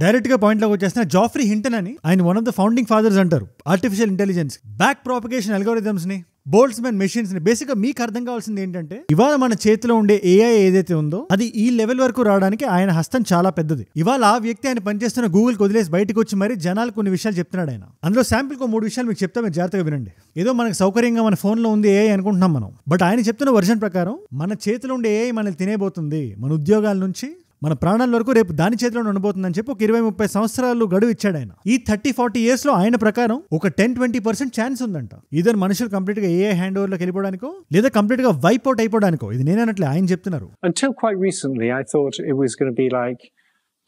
Direct గా point లోకి వచ్చేసిన జాఫ్రీ హింటన్ అని ఆయన one of the founding fathers అంటారు artificial intelligence back propagation algorithms ని బోల్ట్స్మాన్ మెషిన్స్ ని. బేసిక్ గా మీకు అర్థం కావాల్సింది ఏంటంటే ఇవాళ మన చేతిలో ఉండే ఏఐ ఏదైతే ఉందో అది ఈ లెవెల్ వరకు రావడానికి ఆయన హస్తం చాలా పెద్దది. ఇవాళ ఆ వ్యక్తి ఆయన పనిచేస్తున్న గూగుల్ వదిలేసి బయటకు వచ్చి మరి జనాలు కొన్ని విషయాలు చెప్తున్నాడు ఆయన. అందులో శాంపుల్ కు 3 విషయాలు మీకు చెప్తా, మీరు జాగ్రత్తగా వినండి. ఏదో మనకు సౌకర్యంగా మన ఫోన్ లో ఉంది ఏఐ అనుకుంటున్నాం మనం, బట్ ఆయన చెప్తున్న వర్షన్ ప్రకారం మన చేతిలో ఉండే ఏఐ మనల్ని తినేబోతుంది. మన ఉద్యోగాల నుంచి మన ప్రాణాల వరకు రేపు దాని చేతిలో ఉండబోతుందని చెప్పి ఒక 20-30 సంవత్సరాలు గడువు ఇచ్చాడు ఆయన. ఈ 30-40 years లో ఆయన ప్రకారం ఒక 10-20% ఛాన్స్ ఉందంట. ఇద్దరు మనుషులు కంప్లీట్ గా ఏఐ హ్యాండ్ ఓవర్ లోకి వెళ్ళిపోవడానికో లేదా కంప్లీట్ గా వైప్ అవుట్ అయిపోవడానికో. ఇది నేనన్నట్లే, ఆయన చెప్తున్నారు. Until quite recently I thought it was going to be like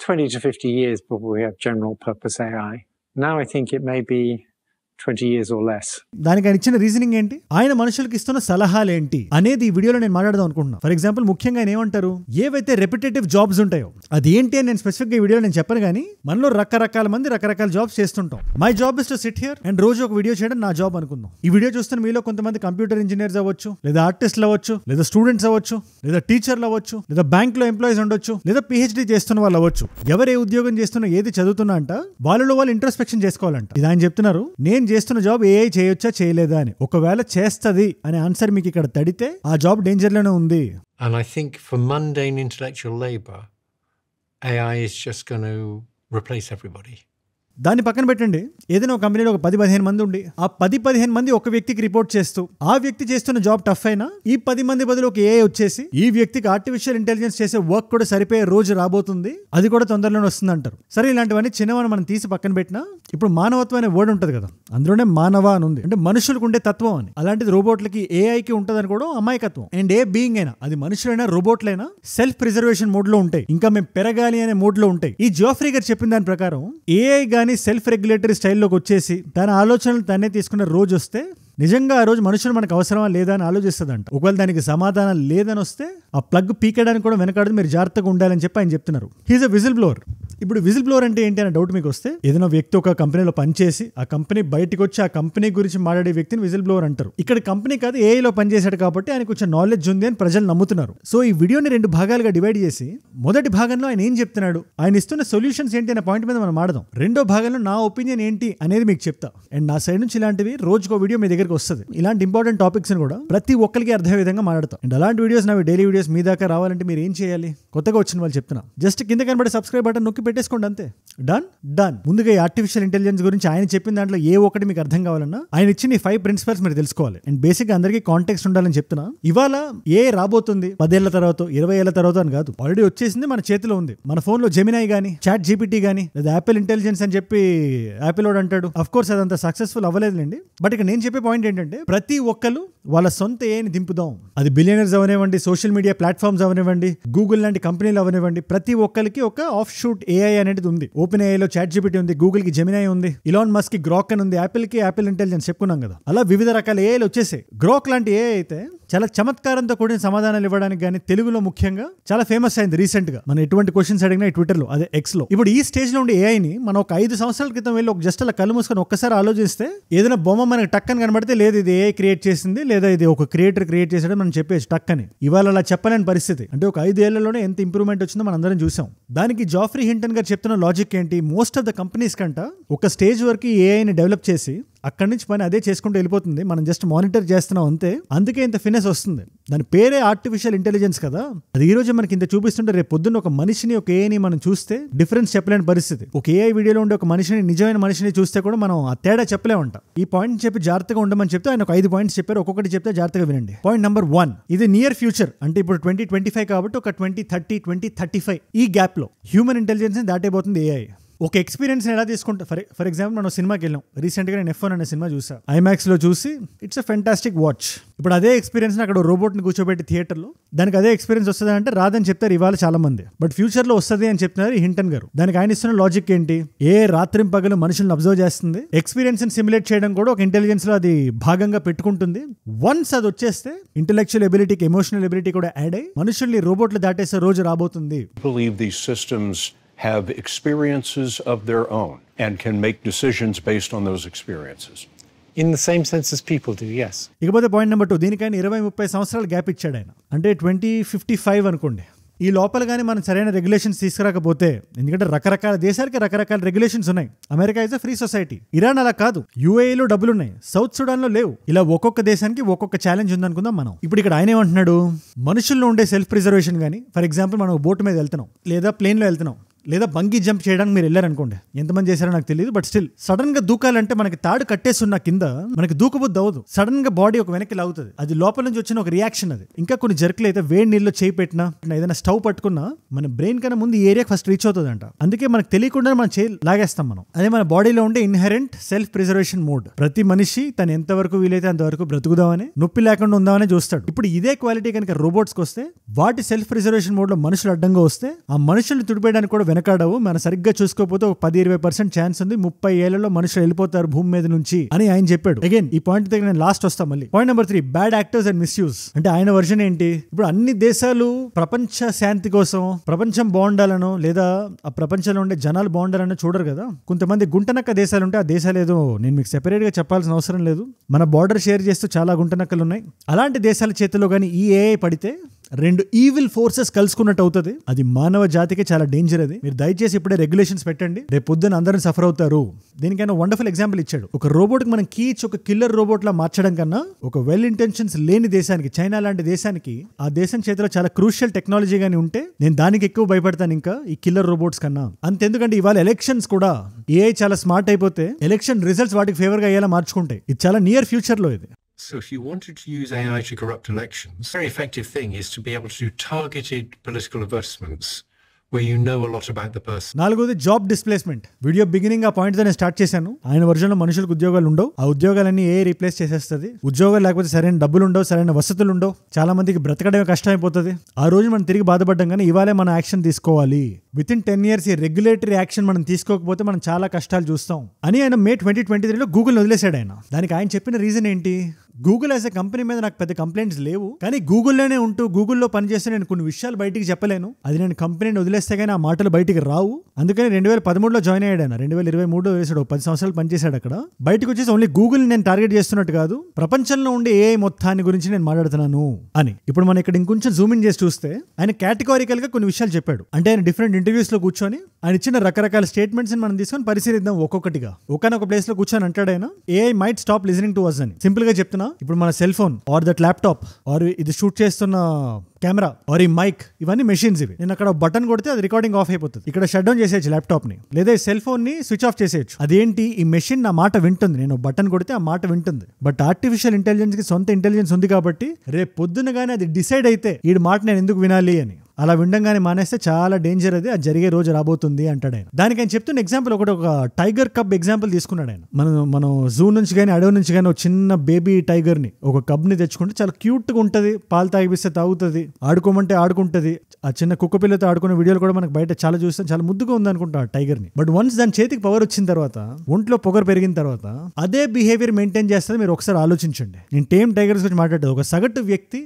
20 to 50 years before we have general purpose AI. Now I think it may be 20 years or less. దానికి ఆయన ఇచ్చిన reasoning ఏంటి, ఆయన మనుషులకు ఇస్తున్న సలహాలు ఏంటి అనేది ఈ వీడియోలో నేను మాట్లాడదాం అనుకుంటున్నాను. ఫర్ ఎగ్జాంపుల్ ముఖ్యంగా ఆయన ఏమంటారు, ఏవైతే రెపిటేటివ్ జాబ్స్ ఉంటాయో అది ఏంటి అని నేను స్పెసిఫిక్ గా ఈ వీడియోలో నేను చెప్పను, కానీ మనలో రకరకాల మంది రకరకాల జాబ్స్ చేస్తుంటాం. My job is to SIT here and రోజు ఒక వీడియో చేయడం నా జాబ్ అనుకుందాం. ఈ వీడియో చూస్తున్న మీలో కొంతమంది కంప్యూటర్ ఇంజనీర్స్ అవ్వచ్చు, లేదా ఆర్టిస్టులు అవ్వచ్చు, లేదా స్టూడెంట్స్ అవ్వచ్చు, లేదా టీచర్లు అవ్వచ్చు, లేదా బ్యాంక్ లో ఎంప్లాయీస్ ఉండొచ్చు, లేదా పిహెచ్డీ చేస్తున్న వాళ్ళు అవ్వచ్చు. ఎవరు ఏ ఉద్యోగం చేస్తున్నా ఏది చదువుతున్నా అంట వాళ్ళలో వాళ్ళు ఇంట్రోస్పెక్షన్ చేసుకోవాలంట. ఇది ఆయన చెప్తున్నారు. నేను చేస్తున్న జాబ్ ఏఐ చేయొచ్చా చేయలేదా అని. ఒకవేళ చేస్తది అనే ఆన్సర్ మీకు ఇక్కడ తడితే ఆ జాబ్ డేంజర్ లోనే ఉంది. And I think for mundane intellectual labor, AI is just going to replace everybody. దాన్ని పక్కన పెట్టండి, ఏదైనా ఒక కంపెనీలో ఒక 10-15 మంది ఉండి ఆ 10-15 మంది ఒక వ్యక్తికి రిపోర్ట్ చేస్తూ ఆ వ్యక్తి చేస్తున్న జాబ్ టఫ్ అయినా ఈ 10 మంది బదులు ఒక ఏఐ వచ్చేసి ఈ వ్యక్తికి ఆర్టిఫిషియల్ ఇంటెలిజెన్స్ చేసే వర్క్ కూడా సరిపోయే రోజు రాబోతుంది, అది కూడా తొందరలోనే వస్తుంది అంటారు. సరే, ఇలాంటివన్నీ చిన్నవని మనం తీసి పక్కన పెట్టినా ఇప్పుడు మానవత్వం అనే వర్డ్ ఉంటుంది కదా, అందులోనే మానవ అని ఉంది, అంటే మనుషులకు ఉండే తత్వం అని. అలాంటిది రోబోట్లకి ఏఐకి ఉంటుంది అని కూడా అమాయకత్వం. అండ్ ఏ బీయింగ్ అయినా, అది మనుషులైనా రోబోట్లైనా సెల్ఫ్ ప్రిజర్వేషన్ మోడ్ లో ఉంటాయి, ఇంకా మేము పెరగాలి అనే మోడ్ లో ఉంటాయి. ఈ జాఫ్రీ గారు చెప్పిన దాని ప్రకారం ఏఐ గాని సెల్ఫ్ రెగ్యులేటరీ స్టైల్లోకి వచ్చేసి తన ఆలోచనలు తనే తీసుకున్న రోజు వస్తే నిజంగా ఆ రోజు మనుషులు మనకు అవసరమా లేదా అని ఆలోచిస్తుందంట. ఒకవేళ దానికి సమాధానం లేదని వస్తే ఆ ప్లగ్ పీకేయడానికి కూడా వెనకాడదు, మీరు జాగ్రత్తగా ఉండాలని చెప్పి ఆయన చెప్తున్నారు. హీఈస్ ఎ విజిల్ బ్లోవర్. ఇప్పుడు విజిల్ బ్లోవర్ అంటే ఏంటి అనే డౌట్ మీకు వస్తే, ఏదైనా వ్యక్తి ఒక కంపెనీలో పనిచేసి ఆ కంపెనీ బయటకు వచ్చి ఆ కంపెనీ గురించి మాట్లాడే వ్యక్తిని విజిల్ బ్లోవర్ అంటారు. ఇక్కడ కంపెనీ కాదు, ఏఐలో పనిచేశాడు కాబట్టి ఆయన కొంచెం నాలెడ్జ్ ఉంది అని ప్రజలు నమ్ముతున్నారు. సో ఈ వీడియోని 2 భాగాలుగా డివైడ్ చేసి మొదటి భాగంలో ఆయన ఏం చెప్తున్నాడు, ఆయన ఇస్తున్న సొల్యూషన్స్ ఏంటి అనే పాయింట్ మీద మనం మాడదాం. రెండో భాగంలో నా ఒపీనియన్ ఏంటి అనేది మీకు చెప్తా. అండ్ నా సైడ్ నుంచి ఇలాంటివి రోజుకో వీడియో మీ దగ్గరికి వస్తుంది. ఇలాంటి ఇంపార్టెంట్ టాపిక్స్ కూడా ప్రతి ఒక్కరికి అర్థమయ్యే విధంగా మాట్లాడతాం. అండ్ అలాంటి వీడియోస్ నావి డైలీ వీడియోస్ మీ దాకా రావాలంటే మీరు ఏం చేయాలి, కొత్తగా వచ్చిన వాళ్ళు చెప్తున్నా, జస్ట్ కింద కనబడే సబ్స్క్రైబ్ బటన్ నొక్కి పెట్టేసుకోండి, అంతే. డన్. ముందుగా ఈ ఆర్టిఫిషియల్ ఇంటెలిజెన్స్ గురించి ఆయన చెప్పిన దాంట్లో ఏ ఒక్కటి మీకు అర్థం కావాలన్నా ఆయన ఇచ్చిన ఈ 5 ప్రిన్సిపల్స్ మీరు తెలుసుకోవాలి. అండ్ బేసిక్ గా అందరికీ కాంటెక్స్ట్ ఉండాలని చెప్తున్నా. ఇవాళ ఏ రాబోతుంది 10 ఏళ్ల తర్వాత 20 ఏళ్ల తర్వాత అని కాదు, ఆల్రెడీ వచ్చేసింది, మన చేతిలో ఉంది. మన ఫోన్ లో జెమినై గానీ చాట్ జీపీటీ గానీ లేదా యాపిల్ ఇంటెలిజెన్స్ అని చెప్పి యాపిల్ వాడు అంటాడు. అఫ్ కోర్స్ అదంతా సక్సెస్ఫుల్ అవ్వలేదులేండి, బట్ ఇక్కడ నేను చెప్పే పాయింట్ ఏంటంటే ప్రతి ఒక్కరు వాళ్ళ సొంత ఏఐని దింపుదాం. అది బిలియనర్స్ అవనివ్వండి, సోషల్ మీడియా ప్లాట్ఫామ్స్ అవనివ్వండి, గూగుల్ లాంటి కంపెనీలు అవనివ్వండి, ప్రతి ఒక్కరికి ఒక ఆఫ్ షూట్ ఏఐ అనేది ఉంది. ఓపెన్ ఏఐలో చాట్ జీపీటీ ఉంది, గూగుల్ కి జెమినై ఉంది, ఇలాన్ మస్క్ కి గ్రాక్ అని ఉంది, యాపిల్ కి యాపిల్ ఇంటెలిజెన్స్ చెప్పుకున్నాం కదా. అలా వివిధ రకాల ఏఐలు వచ్చేసాయి. గ్రాక్ లాంటి ఏఐ అయితే చాలా చమత్కారంతో కూడిన సమాధానాలు ఇవ్వడానికి కానీ తెలుగులో ముఖ్యంగా చాలా ఫేమస్ అయింది రీసెంట్ గా. మనం ఎటువంటి క్వశ్చన్స్ అడిగినా ట్విట్టర్ లో, అదే ఎక్స్ లో. ఇప్పుడు ఈ స్టేజ్ లో ఉండే ఏఐని మనం ఒక 5 సంవత్సరాల క్రితం వెళ్ళి ఒక జస్ట్ అలా కళ్ళు మూసుకొని ఒక్కసారి ఆలోచిస్తే ఏదైనా బొమ్మ మనకి టక్ అని కనబడితే లేదు ఇది ఏఐ క్రియేట్ చేసింది, లేదా ఇది ఒక క్రియేటర్ క్రియేట్ చేసాడని మనం చెప్పేసి టక్ అని. ఇవాళ అలా చెప్పలేని పరిస్థితి. అంటే ఒక 5 ఏళ్లలోనే ఎంత ఇంప్రూవ్మెంట్ వచ్చిందో మనం అందరం చూసాం. దానికి జాఫ్రీ హింటన్ గారు చెప్తున్న లాజిక్ ఏంటి, మోస్ట్ ఆఫ్ ద కంపెనీస్ కంట ఒక స్టేజ్ వరకు ఏఐని డెవలప్ చేసి అక్కడి నుంచి పని అదే చేసుకుంటూ వెళ్ళిపోతుంది, మనం జస్ట్ మానిటర్ చేస్తున్నాం అంతే. అందుకే ఇంత ఫినెస్ వస్తుంది. దాని పేరే ఆర్టిఫిషియల్ ఇంటెలిజెన్స్ కదా. అది ఈ రోజు మనకి ఇంత చూపిస్తుంటే రేపు పొద్దున్న ఒక మనిషిని ఒక ఏఐని మనం చూస్తే డిఫరెన్స్ చెప్పలేని పరిస్థితి. ఒక ఏఐ వీడియోలో ఉండే ఒక మనిషిని, నిజమైన మనిషిని చూస్తే కూడా మనం ఆ తేడా చెప్పలేమంట. ఈ పాయింట్ చెప్పి జాగ్రత్తగా ఉండమని చెప్తే ఆయన ఒక 5 పాయింట్స్ చెప్పారు, ఒక్కొక్కటి చెప్తే జాగ్రత్తగా వినండి. పాయింట్ నెంబర్ 1, ఇది నియర్ ఫ్యూచర్, అంటే ఇప్పుడు 2025 కాబట్టి ఒక 2030, 2035 ఈ గ్యాప్ లో హ్యూమన్ ఇంటెలిజెన్స్ దాటైపోతుంది ఏఐ. ఒక ఎక్స్పీరియన్స్ ఎలా తీసుకుంటా, ఫర్ ఎగ్జాంపుల్ మనం సినిమాకి వెళ్ళాం రీసెంట్గా, నేను F1 అనే సినిమా చూసా ఐమాక్స్ లో చూసి, ఇట్స్ అ ఫెంటాస్టిక్ వాచ్. ఇప్పుడు అదే ఎక్స్పీరియన్స్ అక్కడ రోబోట్ ని కూర్చోబెట్టి థియేటర్లో దానికి అదే ఎక్స్పీరియన్స్ వస్తుంది అంటే రాదని చెప్తారు ఇవాళ చాలా మంది, బట్ ఫ్యూచర్ లో వస్తుంది అని చెప్తున్నారు హింటన్ గారు. దానికి ఆయన ఇస్తున్న లాజిక్ ఏంటి, ఏ రాత్రింపగలు మనుషులను అబ్జర్వ్ చేస్తుంది, ఎక్స్పీరియన్స్ ని సిమ్యులేట్ చేయడం కూడా ఒక ఇంటెలిజెన్స్ లో అది భాగంగా పెట్టుకుంటుంది. వన్స్ అది వచ్చేస్తే ఇంటెలెక్చువల్ ఎబిలిటీకి ఎమోషనల్ ఎబిలిటీ కూడా యాడ్ అయ్యి మనుషుల్ని రోబోట్లు దాటేసే రోజు రాబోతుంది. Have experiences of their own and can make decisions based on those experiences. In the same sense as people do, yes. ఇకపోతే పాయింట్ నెంబర్ 2, దీనికైనా 20-30 సంవత్సరాలు గ్యాప్ ఇచ్చాడు ఆయన. అంటే 2055 అనుకోండి. ఈ లోపల కానీ మనం సరైన రెగ్యులేషన్స్ తీసుకురాకపోతే, ఎందుకంటే రకరకాల దేశాలకి రకరకాల రెగ్యులేషన్స్ ఉన్నాయి. America is a free society. Iran అలా కాదు. యూఏఈలో డబ్బులున్నాయి, సౌత్ సుడాన్ లో లేవు. ఇలా ఒక్కొక్క దేశానికి ఒక్కొక్క ఛాలెంజ్ ఉందనుకుందాం మనం. ఇప్పుడు ఇక్కడ ఆయన ఏమంటున్నాడు, మనుషుల్లో ఉండే సెల్ఫ్ ప్రిజర్వేషన్ కానీ, ఫర్ ఎగ్జాంపుల్ మనం బోట్ మీద వెళ్తున్నాం లేదా ప్లేన్ లో వెళ్తున్నాం లేదా బంగీ జంప్ చేయడానికి మీరు వెళ్ళారనుకోండి, ఎంతమంది చేశారో నాకు తెలియదు, బట్ స్టిల్ సడన్ గా దూకాలంటే మనకి తాడు కట్టేస్తున్న కింద మనకి దూకబుద్ధి అవ్వదు. సడన్ గా బాడీ ఒక వెనక్కి లాగుతుంది. అది లోపల నుంచి వచ్చిన ఒక రియాక్షన్. అది ఇంకా కొన్ని జర్కులు అయితే వేడి నీళ్ళు చేయి పెట్టినా ఏదైనా స్టవ్ పట్టుకున్నా మన బ్రెయిన్ కన్నా ముందు ఈ ఏరియా ఫస్ట్ రీచ్ అవుతుంది అంట. అందుకే మనకు తెలియకుండా మనం చేయి లాగేస్తాం మనం. అదే మన బాడీలో ఉండే ఇన్హెరెంట్ సెల్ఫ్ ప్రిజర్వేషన్ మోడ్. ప్రతి మనిషి తను ఎంతవరకు వీలైతే అంతవరకు బ్రతుకుదామని, నొప్పి లేకుండా ఉందామని చూస్తాడు. ఇప్పుడు ఇదే క్వాలిటీ కనుక రోబోట్స్కి వస్తే, వాటి సెల్ఫ్ ప్రిజర్వేషన్ మోడ్ లో మనుషులు అడ్డంగా వస్తే, ఆ మనుషులు తుడిపేయడానికి కూడా వెనకాడవు. మన సరిగ్గా చూసుకోకపోతే ఒక 10-20% ఛాన్స్ ఉంది 30 ఏళ్లలో మనుషులు వెళ్ళిపోతారు భూమి మీద నుంచి అని ఆయన చెప్పాడు. అగైన్ ఈ పాయింట్ దగ్గర నేను లాస్ట్ వస్తాం మళ్ళీ. Point number 3, bad actors and misuse. అంటే ఆయన వర్షన్ ఏంటి, ఇప్పుడు అన్ని దేశాలు ప్రపంచ శాంతి కోసం, ప్రపంచం బాగుండాలనో లేదా ఆ ప్రపంచంలో ఉండే జనాలు బాగుండాలనో చూడరు కదా. కొంతమంది గుంటనక్క దేశాలు ఉంటే ఆ దేశాలు ఏదో నేను మీకు సెపరేట్ గా చెప్పాల్సిన అవసరం లేదు, మన బార్డర్ షేర్ చేస్తూ చాలా గుంటనక్కలు ఉన్నాయి. అలాంటి దేశాల చేతిలో కానీ ఈ ఏఐ పడితే 2 ఈవిల్ ఫోర్సెస్ కలుసుకున్నట్టు అవుతుంది. అది మానవ జాతికి చాలా డేంజర్. అది మీరు దయచేసి ఇప్పుడే రెగ్యులేషన్స్ పెట్టండి, రేపు పొద్దున అందరూ సఫర్ అవుతారు. దీనికైనా వండర్ఫుల్ ఎగ్జాంపుల్ ఇచ్చాడు. ఒక రోబోట్ కి మనం కీచ్ ఒక కిల్లర్ రోబోట్ లా మార్చడం కన్నా, ఒక వెల్ ఇంటెన్షన్స్ లేని దేశానికి, చైనా లాంటి దేశానికి, ఆ దేశం చేతిలో చాలా క్రూషియల్ టెక్నాలజీ గానీ ఉంటే నేను దానికి ఎక్కువ భయపడతాను ఇంకా ఈ కిల్లర్ రోబోట్స్ కన్నా. అంతెందుకంటే ఇవాళ ఎలక్షన్స్ కూడా ఏఐ చాలా స్మార్ట్ అయిపోతే ఎలక్షన్ రిజల్ట్స్ వాటికి ఫేవర్ గా అయ్యేలా మార్చుకుంటాయి. ఇది చాలా నియర్ ఫ్యూచర్ లో ఇది. So if you wanted to use AI to corrupt elections, a very effective thing is to be able to do targeted political advertisements where you know a lot about the person. 4ది job displacement. Video beginning ఆ point తో నేను start చేశాను. ఆయన version లో మనుషులకు ఉద్యోగాలు ఉండవు, ఆ ఉద్యోగాలన్నీ ఏ రీప్లేస్ చేసేస్తుంది. ఉద్యోగాలు లేకపోతే సరైన డబ్బులు ఉండవు, సరైన వసతులు ఉండవు, చాలా మందికి బ్రతకడమే కష్టం అయిపోతుంది. ఆ రోజు మనం తిరిగి బాధపడ్డాం, కానీ ఇవాళే మనం యాక్షన్ తీసుకోవాలి. వితిన్ 10 years ఈ రెగ్యులేటరీ యాక్షన్ మనం తీసుకోకపోతే మనం చాలా కష్టాలు చూస్తాం అని ఆయన మే 2023లో గూగుల్ వదిలేశాడు. ఆయన దానికి ఆయన చెప్పిన రీజన్ ఏంటి, గూగుల్ యాజ్ ఎ కంపెనీ మీద నాకు పెద్ద కంప్లైంట్స్ లేవు, కానీ గూగుల్లోనే ఉంటూ గూగుల్లో పనిచేస్తే నేను కొన్ని విషయాలు బయటికి చెప్పలేను, అది నేను కంపెనీని వదిలేస్తే కానీ ఆ మాటలు బయటికి రావు. అందుకని 2013లో జాయిన్ అయ్యాడు ఆయన. 2023లో వేసాడు, 10 సంవత్సరాలు పనిచేశాడు అక్కడ. బయటకు వచ్చేసి ఓన్లీ గూగుల్ నేను టార్గెట్ చేస్తున్నట్టు కాదు, ప్రపంచంలో ఉండే ఏఐ మొత్తాన్ని గురించి నేను మాట్లాడుతున్నాను అని. ఇప్పుడు మనం ఇక్కడ ఇంకొంచెం జూమ్ ఇన్ చేసి చూస్తే ఆయన కేటగారికల్ గా కొన్ని విషయాలు చెప్పాడు. అంటే ఆయన డిఫరెంట్ ఇంటర్వ్యూస్ లో కూర్చొని ఆయన ఇచ్చిన రకరకాల స్టేట్మెంట్స్ మనం తీసుకొని పరిశీలిద్దాం ఒక్కొక్కటిగా. ఒకనొక ప్లేస్ లో కూర్చొని అంటాడు ఆయన, AI might stop listening to us అని. సింపుల్ గా చెప్తున్నా, ఇప్పుడు మన cell phone or that laptop or ఇది షూట్ చేస్తున్న కెమెరా ఆర్ ఈ మైక్, ఇవన్నీ మెషిన్స్. ఇవి నేను అక్కడ బటన్ కొడితే అది రికార్డింగ్ ఆఫ్ అయిపోతుంది. ఇక్కడ షట్ డౌన్ చేసేయచ్చు ల్యాప్టాప్ ని, లేదా సెల్ ఫోన్ ని స్విచ్ ఆఫ్ చేసేయచ్చు. అదేంటి, ఈ మెషిన్ నా మాట వింటుంది, నేను బటన్ కొడితే ఆ మాట వింటుంది. బట్ ఆర్టిఫిషియల్ ఇంటెలిజెన్స్ కి సొంత ఇంటెలిజెన్స్ ఉంది కాబట్టి రేపు పొద్దున గానీ అది డిసైడ్ అయితే ఈ మాట నేను ఎందుకు వినాలి అని, అలా వినడంగానే మానేస్తే చాలా డేంజర్. అది జరిగే రోజు రాబోతుంది అంటాడు ఆయన. దానికి ఆయన చెప్తున్న ఎగ్జాంపుల్ ఒక టైగర్ కబ్ ఎగ్జాంపుల్ తీసుకున్నాడు ఆయన. మనం జూ నుంచి కానీ అడవి నుంచి కానీ ఒక చిన్న బేబీ టైగర్ ని, ఒక కబ్ ని తెచ్చుకుంటే చాలా క్యూట్ గా ఉంటది, పాలు తాగిపిస్తే తాగుతుంది, ఆడుకోమంటే ఆడుకుంటది. ఆ చిన్న కుక్క పిల్లతో ఆడుకునే వీడియోలు కూడా మనకు బయట చాలా చూస్తాం, చాలా ముద్దుగా ఉంది అనుకుంటా ఆ టైగర్ ని. బట్ వన్స్ దాని చేతికి పవర్ వచ్చిన తర్వాత, ఒంట్లో పొగరు పెరిగిన తర్వాత అదే బిహేవియర్ మెయింటైన్ చేస్తుంది. మీరు ఒకసారి ఆలోచించండి. నేను టేమ్ టైగర్స్ గురించి మాట్లాడేది. ఒక సగటు వ్యక్తి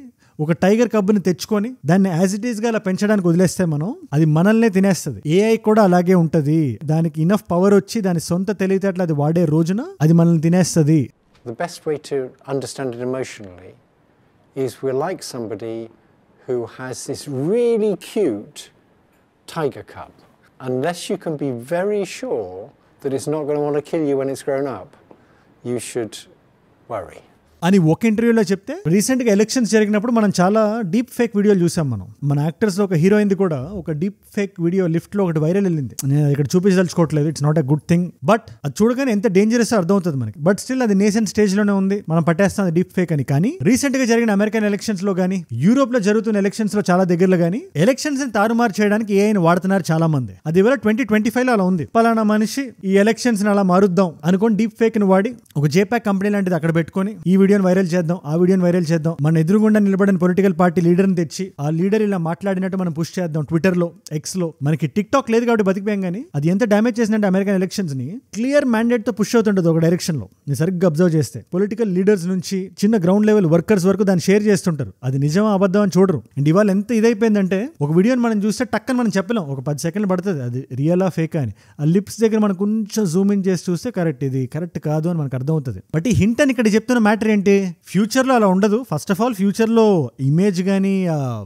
ఒక టైగర్ కబ్బుని తెచ్చుకొని దాన్ని యాజ్ ఇట్ ఈస్ గా అలా పెంచడానికి వదిలేస్తే మనం, అది మనల్నే తినేస్తుంది. ఏఐ కూడా అలాగే ఉంటది. దానికి ఇనఫ్ పవర్ వచ్చి దాని సొంత తెలివితేటలు అది వాడే రోజున అది మనల్ని తినేస్తుంది. The best way to understand it emotionally is we're like somebody who has this really cute tiger cub. Unless you can be very sure that it's not going to want to kill you when it's grown up, you should worry. అని ఒక ఇంటర్వ్యూలో చెప్తే, recent గా elections జరిగినప్పుడు మనం చాలా deep fake వీడియోలు చూసాం. మన యాక్టర్స్ లో ఒక హీరోయిన్ కూడా ఒక డీప్ ఫేక్ వీడియో లిఫ్ట్ లో ఒకటి వైరల్ వెళ్ళింది. నేను ఇక్కడ చూపించదలుచుకోవట్లేదు, it's not a good thing, but అది చూడగానే ఎంత డేంజరస్ అర్థమవుతుంది మనకి. బట్ స్టిల్ అది నేసెంట్ స్టేజ్ లోనే ఉంది, మనం పట్టేస్తాం డీప్ ఫేక్ అని. కానీ రీసెంట్ గా జరిగిన అమెరికన్ ఎలక్షన్స్ లో గానీ, యూరోప్ లో జరుగుతున్న ఎలక్షన్స్ లో చాలా దగ్గరలో గానీ ఎలక్షన్స్ ని తారుమారు చేయడానికి ఏఐని వాడుతున్నారు చాలా మంది. అది ఇవాళ 2025 లో అలా ఉంది. పలానా మనిషి ఈ ఎలక్షన్స్ ని అలా మారుద్దాం అనుకోని డీప్ ఫేక్ ని వాడి ఒక జేపాక్ కంపెనీ లాంటిది అక్కడ పెట్టుకొని ఈ వీడియోని వైరల్ చేద్దాం, ఆ వీడియోని వైరల్ చేద్దాం, మన ఎదురుగుండా నిలబడిన పొలిటికల్ పార్టీ లీడర్ని తెచ్చి ఆ లీడర్ ఇలా మాట్లాడినట్టు మనం పుష్ చేద్దాం ట్విట్టర్ లో, ఎక్స్ లో. మనకి టిక్ టాక్ లేదు కాబట్టి బతికిపోయాం, కానీ అది ఎంత డ్యామేజ్ చేసిందంటే అమెరికన్ ఎలక్షన్స్ ని క్లియర్ మ్యాండేట్ తో పుష్ అవుతుంటది ఒక డైరెక్షన్ లో. నేను సరిగ్గా అబ్జర్వ్ చేస్తే పొలిటికల్ లీడర్స్ నుంచి చిన్న గ్రౌండ్ లెవెల్ వర్కర్స్ వరకు దాన్ని షేర్ చేస్తుంటారు. అది నిజమా అబద్ధం అని చూడరు. అండ్ ఇవాళ ఎంత ఇదైపోయిందంటే ఒక వీడియోని మనం చూస్తే టక్కని మనం చెప్పలేం, ఒక 10 సెకండ్లు పడుతుంది అది రియలా ఫేక్ అని. ఆ లిప్స్ దగ్గర మనం కొంచెం జూమ్ ఇన్ చేసి చూస్తే కరెక్ట్, ఇది కరెక్ట్ కాదు అని మనకు అర్థమవుతుంది. బట్ ఈ హింట్ అని ఇక్కడ చెప్తున్న మ్యాటర్ ఏంటి ఏంటి, ఫ్యూచర్ లో అలా ఉండదు. ఫస్ట్ ఆఫ్ ఆల్ ఫ్యూచర్ లో ఇమేజ్ గానీ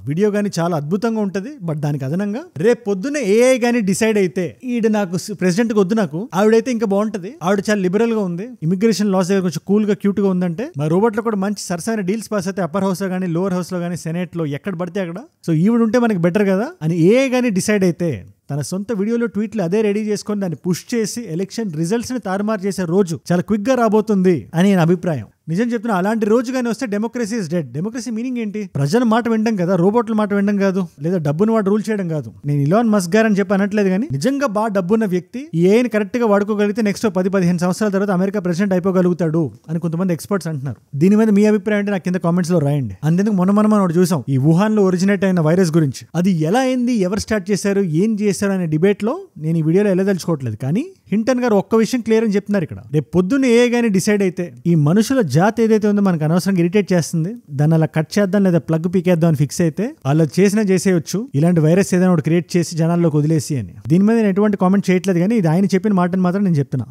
వీడియో గానీ చాలా అద్భుతంగా ఉంటది. బట్ దానికి అదనంగా రేపు పొద్దున్న ఏఐ గానీ డిసైడ్ అయితే ఈడ నాకు ప్రెసిడెంట్ గా వద్దు, నాకు ఆవిడైతే ఇంకా బాగుంటది, ఆవిడ చాలా లిబరల్ గా ఉంది, ఇమిగ్రేషన్ లాస్ దగ్గర కొంచెం కూల్ గా క్యూట్ గా ఉందంటే, మా రోబోట్ లో కూడా మంచి సరసమైన డీల్స్ పాస్ అయితే అప్పర్ హౌస్ లో కానీ లోవర్ హౌస్ లో కానీ సెనేట్ లో ఎక్కడ పడితే అక్కడ, సో ఈవిడ ఉంటే మనకి బెటర్ కదా అని ఏఐ గానీ డిసైడ్ అయితే తన సొంత వీడియోలో ట్వీట్లు అదే రెడీ చేసుకొని దాన్ని పుష్ చేసి ఎలక్షన్ రిజల్ట్స్ ని తారుమారు చేసే రోజు చాలా క్విక్ గా రాబోతుంది అని నా అభిప్రాయం. నిజం చెప్తున్నా, అలాంటి రోజు కానీ వస్తే democracy is dead. Democracy meaning ఏంటి? ప్రజల మాట వినడం కదా, రోబోట్ల మాట వినడం కాదు, లేదా డబ్బును వాడు రూల్ చేయడం కాదు. నేను ఇలాన్ మస్క్ గారు అని చెప్పి అనట్లేదు, కానీ నిజంగా బాగా డబ్బున్న వ్యక్తి ఈ ఏఐని కరెక్ట్ గా వాడుకోగలిగితే నెక్స్ట్ 10-15 సంవత్సరాల తర్వాత అమెరికా ప్రెసిడెంట్ అయిపోగలుగుతాడు అని కొంతమంది ఎక్స్పర్ట్స్ అంటున్నారు. దీని మీద మీ అభిప్రాయం అంటే నాకు కింద కామెంట్స్ లో రాయండి. అందుకు మనం చూసాం ఈ వుహాన్ లో ఒరిజినేట్ అయిన వైరస్ గురించి, అది ఎలా అయింది, ఎవరు స్టార్ట్ చేశారు, ఏం చేశారు అనే డిబేట్ లో నేను ఈ వీడియోలో వెళ్ళదలుచుకోవట్లేదు. కానీ హింటన్ గారు ఒక్క విషయం క్లియర్ అని చెప్తున్నారు ఇక్కడ, రేపు పొద్దున్న ఏఐ గానీ డిసైడ్ అయితే ఈ మనుషుల జాతి ఏదైతే ఉందో మనకు అనవసరంగా ఇరిటేట్ చేస్తుంది, దాన్ని అలా కట్ చేద్దాం లేదా ప్లగ్ పీకేద్దాం అని ఫిక్స్ అయితే అలా చేసేయచ్చు. ఇలాంటి వైరస్ ఏదైనా ఒకటి క్రియేట్ చేసి జనాల్లోకి వదిలేసి అని. దీని మీద నేను ఎటువంటి కామెంట్ చేయట్లేదు, కానీ ఇది ఆయన చెప్పిన మాటను మాత్రం నేను చెప్తున్నా.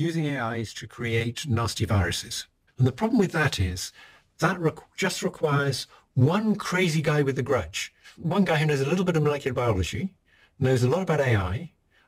Using AIs to create nasty viruses. And the problem with that is that just requires one crazy guy with a grudge. One guy who knows a little bit of molecular biology, knows a lot about AI,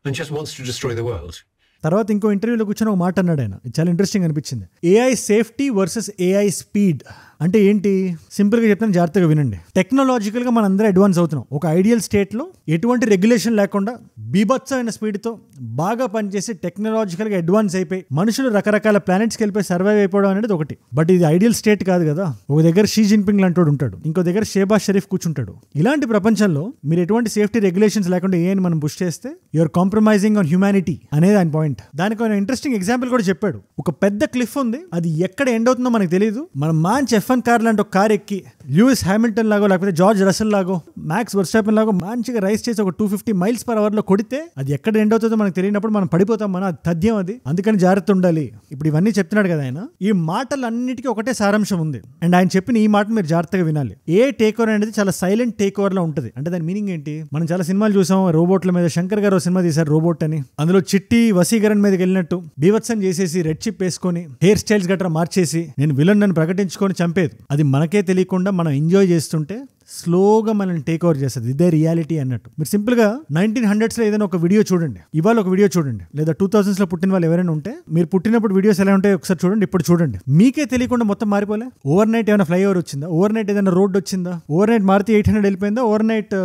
and just wants to destroy the world. తర్వాత ఇంకో ఇంటర్వ్యూలో కూర్చొని ఒక మాట అన్నాడు ఆయన, చాలా interesting అనిపించింది. AI safety versus AI speed అంటే ఏంటి? సింపుల్ గా చెప్తాను, జాగ్రత్తగా వినండి. టెక్నాలజికల్ గా మనందరం అడ్వాన్స్ అవుతున్నాం. ఒక ఐడియల్ స్టేట్ లో ఎటువంటి రెగ్యులేషన్ లేకుండా బీభత్సమైన స్పీడ్ తో బాగా పనిచేసి టెక్నాలజికల్ గా అడ్వాన్స్ అయిపోయి మనుషులు రకరకాల ప్లానెట్స్ కి వెళ్ళిపోయి సర్వైవ్ అయిపోవడం అనేది ఒకటి. బట్ ఇది ఐడియల్ స్టేట్ కాదు కదా. ఒక దగ్గర షీ జిన్పింగ్ లాంటి ఉంటాడు, ఇంకో దగ్గర షేబాజ్ షరీఫ్ కూర్చుంటాడు. ఇలాంటి ప్రపంచంలో మీరు ఎటువంటి సేఫ్టీ రెగ్యులేషన్స్ లేకుండా ఏఐని మనం పుష్ చేస్తే యూఆర్ కాంప్రమైజింగ్ ఆన్ హ్యూమానిటీ అనేది ఆయన పాయింట్. దానికి ఆయన ఇంట్రెస్టింగ్ ఎగ్జాంపుల్ కూడా చెప్పాడు. ఒక పెద్ద క్లిఫ్ ఉంది, అది ఎక్కడ ఎండ్ అవుతుందో మనకు తెలియదు. మనం మంచి F1 కార్ లాంటి ఒక కార్ ఎక్కి లూయిస్ హ్యామిల్టన్ లాగో లేకపోతే జార్జ్ రసెల్ లాగో మ్యాక్స్ వర్స్టాపెన్ లాగో మంచిగా రైస్ చేసి ఒక 250 మైల్స్ పర్ అవర్ లో కొడితే అది ఎక్కడ ఎండ్ అవుతుందో మనకు తెలియనప్పుడు మనం పడిపోతాం. మన అది తథ్యం అది. అందుకని జాగ్రత్త ఉండాలి. ఇప్పుడు ఇవన్నీ చెప్తున్నాడు కదా ఆయన. ఈ మాటలన్నిటికీ ఒకటే సారాంశం ఉంది. అండ్ ఆయన చెప్పిన ఈ మాట మీరు జాగ్రత్తగా వినాలి. ఏ టేక్ ఓవర్ అనేది చాలా సైలెంట్ టేక్ ఓవర్ లో ఉంటుంది. అంటే దాని మీనింగ్ ఏంటి? మనం చాలా సినిమాలు చూసాం రోబోట్ల మీద. శంకర్ గారు సినిమా తీశారు రోబోట్ అని. అందులో చిట్టి వసీకరణ్ మీదకి వెళ్ళినట్టు బీభత్సం చేసేసి రెడ్ చిప్ వేసుకొని హెయిర్ స్టైల్స్ గట్రా మార్చేసి నేను విలన్ అని ప్రకటించుకొని చంపేది. అది మనకే తెలియకుండా మనం ఎంజాయ్ చేస్తుంటే స్లోగా మనల్ని టేక్ ఓవర్ చేస్తుంది. ఇదే రియాలిటీ అన్నట్టు. మీరు సింపుల్ గా 1900s లో ఏదైనా ఒక వీడియో చూడండి, ఇవాళ ఒక వీడియో చూడండి, లేదా 2000s లో పుట్టిన వాళ్ళు ఎవరైనా ఉంటే మీరు పుట్టినప్పుడు వీడియోస్ ఎలా ఉంటాయో ఒకసారి చూడండి, ఇప్పుడు చూడండి. మీకే తెలియకుండా మొత్తం మారిపోలే. ఓవర్ నైట్ ఏమైనా ఫ్లైఓవర్ వచ్చిందా? ఓవర్ నైట్ ఏదైనా రోడ్ వచ్చిందా? ఓవర్ నైట్ మారుతి 800 వెళ్ళిపోయిందా? ఓవర్ నైట్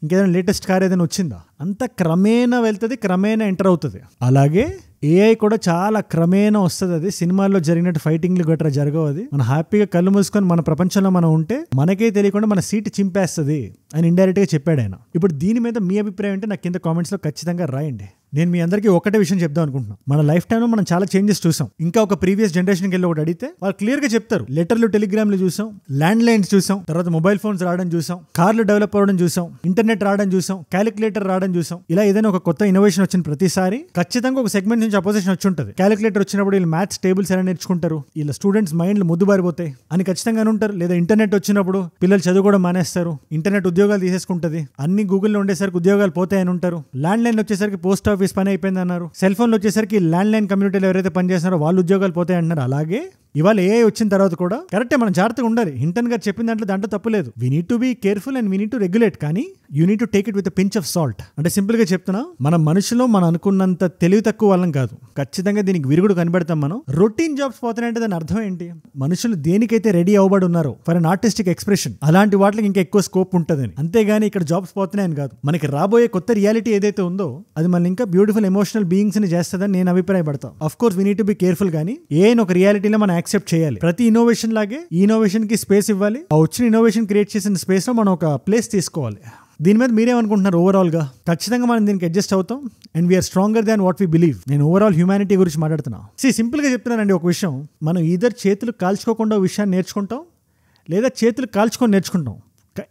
ఇంకేదైనా లేటెస్ట్ కార్ ఏదైనా వచ్చిందా? అంత క్రమేణా వెళ్తుంది, క్రమేణా ఎంటర్ అవుతుంది. అలాగే ఏఐ కూడా చాలా క్రమేణా వస్తుంది. అది సినిమాల్లో జరిగినట్టు ఫైటింగ్లు గట్రా జరగవు. అది మనం హ్యాపీగా కళ్ళు మూసుకొని మన ప్రపంచంలో మనం ఉంటే మనకే తెలియకుండా మన సీట్ చింపేస్తుంది అని ఇండైరెక్ట్ గా చెప్పాడు ఆయన. ఇప్పుడు దీని మీద మీ అభిప్రాయం అంటే నాకు కింద కామెంట్స్ లో ఖచ్చితంగా రాయండి. నేను మీ అందరికీ ఒకటే విషయం చెప్దాం అనుకుంటున్నాను. మన లైఫ్ టైంలో మనం చాలా చేంజెస్ చూసాం. ఇంకా ఒక ప్రీవియస్ జనరేషన్కి వెళ్ళి ఒకటి అడిగితే వాళ్ళు క్లియర్ గా చెప్తారు. లెటర్లు, టెలిగ్రామ్లు చూసాం, ల్యాండ్ లైన్స్ చూసాం, తర్వాత మొబైల్ ఫోన్స్ రావడం చూసాం, కార్లు డెవలప్ అవ్వడం చూసాం, ఇంటర్నెట్ రావడం చూసాం, క్యాలిక్యులేటర్ రావడం చూసాం. ఇలా ఏదైనా ఒక కొత్త ఇన్నోవేషన్ వచ్చిన ప్రతిసారి ఖచ్చితంగా ఒక సెగ్మెంట్ నుంచి అపోజిషన్ వచ్చి ఉంటుంది. క్యాలిక్యులేటర్ వచ్చినప్పుడు వీళ్ళు మ్యాథ్స్ టేబుల్స్ ఎలా నేర్చుకుంటారు, వీళ్ళ స్టూడెంట్స్ మైండ్లు ముద్దుబారిపోతాయి అని ఖచ్చితంగా ఉంటారు. లేదా ఇంటర్నెట్ వచ్చినప్పుడు పిల్లలు చదువుకోవడం మానేస్తారు, ఇంటర్నెట్ ఉద్యోగాలు తీసేసుకుంటది, అన్ని గూగుల్లో ఉండేసరికి ఉద్యోగాలు పోతాయని ఉంటారు. ల్యాండ్ లైన్ వచ్చేసరికి పోస్ట్ ఆఫీస్ పని అయిపోయింది అన్నారు. సెల్ ఫోన్లు వచ్చేసరికి ల్యాండ్ లైన్ కమ్యూనిటీలో ఎవరైతే పనిచేస్తున్నారో వాళ్ళు ఉద్యోగాలు పోతాయి అంటున్నారు. అలాగే ఇవాళ ఏఐ వచ్చిన తర్వాత కూడా కరెక్టే, మనం జాగ్రత్తగా ఉండాలి. హింటన్ గారు చెప్పిన దాంట్లో తప్పులేదు. We need to be careful and we need to regulate. కానీ you need to take it with pinch of salt. అంటే సింపుల్ గా చెప్తున్నా, మన మనుషులో మనం అనుకున్నంత తెలివి తక్కువ వాళ్ళం కాదు. ఖచ్చితంగా దీనికి విరుగుడు కనిపెడతాం మనం. రొటీన్ జాబ్స్ పోతాయంటే దాని అర్థం ఏంటి? మనుషులు దేనికైతే రెడీ అవ్వబడి ఉన్నారో ఫర్ అన్ ఆర్టిస్టిక్ ఎక్స్ప్రెషన్ అలాంటి వాటికి ఇంకా ఎక్కువ స్కోప్ ఉంటుందని. అంతేగాని ఇక్కడ జాబ్స్ పోతున్నాయని కాదు. మనకి రాబోయే కొత్త రియాలిటీ ఏదైతే ఉందో అది మన ఇంకా బ్యూటిఫుల్ ఎమోషనల్ బీయింగ్స్ ని చేస్తుందని నేను అభిప్రాయపడతాను. Of course we need to be careful. కానీ ఏఐని ఒక రియాలిటీలో మనం యాక్సెప్ట్ చేయాలి. ప్రతి ఇన్నోవేషన్ లాగే ఈ ఇన్నోవేషన్ కి స్పేస్ ఇవ్వాలి. ఆ వచ్చిన ఇన్నోవేషన్ క్రియేట్ చేసిన స్పేస్ లో మనం ఒక ప్లేస్ తీసుకోవాలి. దీని మీద మీరేమనుకుంటున్నారు? ఓవరాల్ గా ఖచ్చితంగా మనం దీనికి అడ్జస్ట్ అవుతాం and we are stronger than what we believe. నేను ఓవరాల్ హ్యూమానిటీ గురించి మాట్లాడుతున్నా. సింపుల్ గా చెప్తున్నానండి ఒక విషయం. మనం ఈధర్ చేతులు కాల్చుకోకుండా విషయాన్ని నేర్చుకుంటాం, లేదా చేతులు కాల్చుకొని నేర్చుకుంటాం.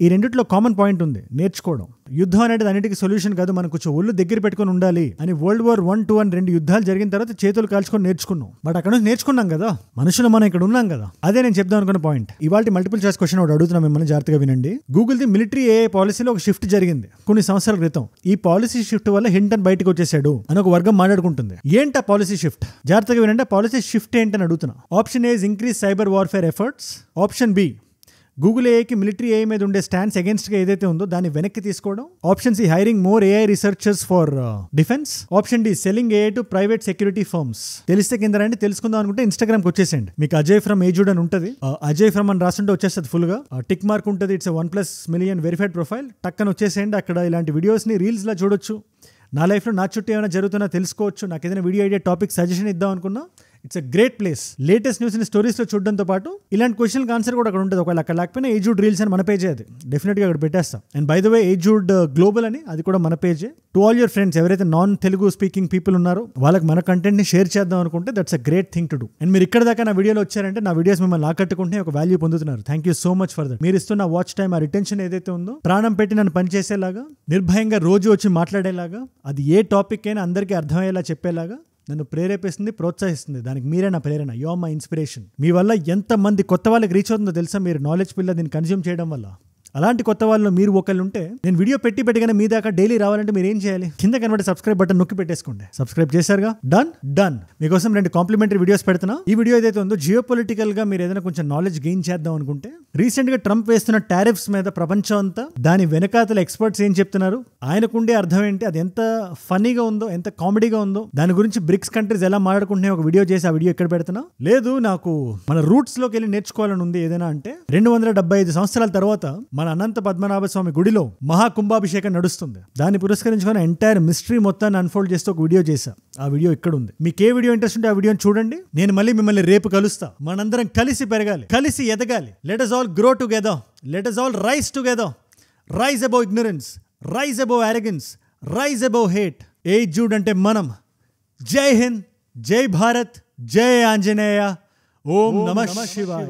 ఈ రెండిట్లో కామన్ పాయింట్ ఉంది, నేర్చుకోవడం. యుద్ధం అనేది అన్నిటికీ సొల్యూషన్ కాదు, మనం కొంచెం ఒళ్ళు దగ్గర పెట్టుకుని ఉండాలి అని World War I, II అని 2 యుద్ధాలు జరిగిన తర్వాత చేతులు కాల్చుకొని నేర్చుకున్నాం. బట్ అక్కడ నుంచి నేర్చుకున్నాం కదా, మనుషులు మనం ఇక్కడ ఉన్నాం కదా. అదే నేను చెప్దాం అనుకున్న పాయింట్. ఇవాళ మల్టిపుల్ చాయిస్ క్వశ్చన్ ఒకటి అడుగుతున్నాం మిమ్మల్ని, జాగ్రత్తగా వినండి. గూగుల్ది మిలిటరీ AI పాలసీలో ఒక షిఫ్ట్ జరిగింది కొన్ని సంవత్సరాల క్రితం. ఈ పాలసీ షిఫ్ట్ వల్ల హింటన్ బయటకు వచ్చేసాడు అని ఒక వర్గం మాట్లాడుకుంటుంది. ఏంటి ఆ పాలసీ షిఫ్ట్? జాగ్రత్తగా వినండి. పాలసీ షిఫ్ట్ ఏంటని అడుగుతున్నా. Option A is increase cyber warfare efforts. Option B Google ఏఐకి మిలిటరీ ఏఐ మీద ఉండే స్టాండ్స్ అగేన్స్ట్గా ఏదైతే ఉందో దాన్ని వెనక్కి తీసుకోవడం. Option C hiring more AI researchers for defence. Option D selling AI to private security firms. తెలిస్తే కింద రండి, తెలుసుకుందాం అనుకుంటే ఇన్స్టాగ్రామ్కి వచ్చేసేయండి. మీకు అజయ్ ఫ్రమ్ ఏజూడ్ అని ఉంటుంది. అజయ్ ఫ్రమ్ అని రాస్తుంటే వచ్చేస్తుంది ఫుల్గా, టిక్ మార్క్ ఉంటుంది. It's 1+ million verified profile. టక్కన వచ్చేసేయండి. అక్కడ ఇలాంటి వీడియోస్ని రీల్స్లా చూడొచ్చు. నా లైఫ్లో నా చుట్టూ ఏమైనా జరుగుతున్నా తెలుసుకోవచ్చు. నాకు ఏదైనా వీడియో ఐడియా టాపిక్ సజెషన్ ఇద్దాం అనుకున్నా it's a great place. Latest న్యూస్ని స్టోరీస్లో చూడడంతో పాటు ఇలాంటి క్వశ్చన్కి ఆన్సర్ కూడా అక్కడ ఉంటుంది. ఒకవేళ అక్కడ లేకపోయినా ఏజూడ్ రీల్స్ అని మన పేజే, అది డెఫినెట్గా అక్కడ పెట్టేస్తాం. అండ్ బై ద వే ఏజూడ్ గ్లోబల్ అని అది కూడా మన పేజే. టు ఆల్ యువర్ ఫ్రెండ్స్ ఎవరైతే నాన్ తెలుగు స్పీకింగ్ పీపుల్ ఉన్నారో వాళ్ళకి మన కంటెంట్ని షేర్ చేద్దాం అనుకుంటే that's a great thing to do. And మీరు ఇక్కడ దాకా నా వీడియోలో వచ్చారంటే నా వీడియోస్ మిమ్మల్ని ఆకట్టుకుంటే ఒక వాల్యూ పొందుతున్నారు. Thank you so much for that. మీరు ఇస్తున్న వాచ్ టైం, ఆ రిటెన్షన్ ఏదైతే ఉందో, ప్రాణం పెట్టి నన్ను పనిచేసేలాగా, నిర్భయంగా రోజు వచ్చి మాట్లాడేలాగా, అది ఏ టాపిక్ అయినా అందరికీ అర్థమయ్యేలా చెప్పేలాగా నన్ను ప్రేరేపిస్తుంది, ప్రోత్సహిస్తుంది. దానికి మీరే నా ప్రేరణ. You are my inspiration. మీ వల్ల ఎంతమంది కొత్త వాళ్ళకి రీచ్ అవుతుందో తెలుసా? మీరు నాలెడ్జ్ పిల్ల దీన్ని కన్జ్యూమ్ చేయడం వల్ల. అలాంటి కొత్త వాళ్ళు మీరు ఒకళ్ళు ఉంటే, నేను వీడియో పెట్టగానే మీ దాకా డైలీ రావాలంటే మీరు ఏం చేయాలి? కింద కనబడే సబ్స్క్రైబ్ బటన్ నొక్కి పెట్టేసుకోండి. సబ్స్క్రైబ్ చేశారుగా, డన్. మీకోసం 2 కాంప్లిమెంటరీ వీడియోస్ పెడుతున్నా. ఈ వీడియో ఏదైతే ఉందో జియో పొలిటికల్ గా మీరు ఏదైనా కొంచెం నాలెడ్జ్ గెయిన్ చేద్దాం అనుకుంటే, రీసెంట్ గా ట్రంప్ వేస్తున్న టారిఫ్స్ మీద ప్రపంచం అంతా, దాని వెనకాతల ఎక్స్పర్ట్స్ ఏం చెప్తున్నారు, ఆయనకుండే అర్థం ఏంటి, అది ఎంత ఫన్నీగా ఉందో, ఎంత కామెడీగా ఉందో, దాని గురించి బ్రిక్స్ కంట్రీస్ ఎలా మాట్లాడుకుంటున్నాయి ఒక వీడియో చేసి ఆ వీడియో ఎక్కడ పెడుతున్నా. లేదు నాకు మన రూట్స్ లోకి వెళ్ళి నేర్చుకోవాలని ఉంది ఏదైనా అంటే, 275 సంవత్సరాల తర్వాత మన అనంత పద్మనాభ స్వామి గుడిలో మహాకుంభాభిషేకం నడుస్తుంది. దాన్ని పురస్కరించుకొని ఎంటైర్ మిస్టరీ మొత్తాన్ని అన్ఫోల్డ్ చేస్తూ ఒక వీడియో చేశా. ఆ వీడియో ఇక్కడ ఉంది. మీకు ఏ వీడియో ఇంట్రెస్ట్ ఉంటే ఆ వీడియోని చూడండి. నేను మళ్ళీ మిమ్మల్ని రేపు కలుస్తా. మనందరం కలిసి పెరగాలి, కలిసి ఎదగాలి. Let us all grow together. Let us all rise together. Rise above ignorance. Rise above arrogance. Rise above hate. ఏజూడ్ అంటే మనం. జై హింద్, జై భారత్, జై ఆంజనేయ. ఓం నమః శివాయ.